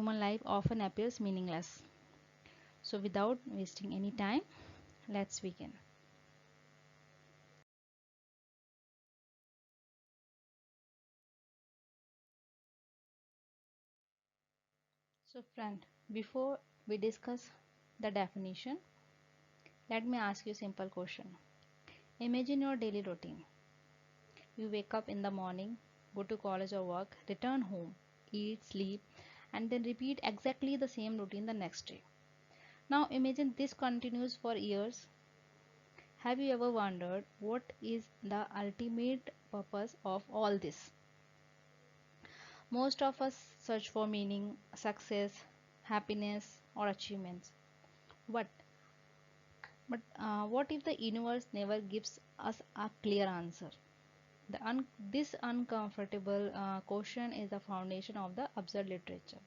human life often appears meaningless. So, without wasting any time, let's begin. So, friend, before we discuss the definition, let me ask you a simple question. Imagine your daily routine. You wake up in the morning, go to college or work, return home, eat, sleep, and then repeat exactly the same routine the next day. Now imagine this continues for years. Have you ever wondered what is the ultimate purpose of all this? Most of us search for meaning, success, happiness, or achievements. But what if the universe never gives us a clear answer? This uncomfortable question is the foundation of the absurd literature.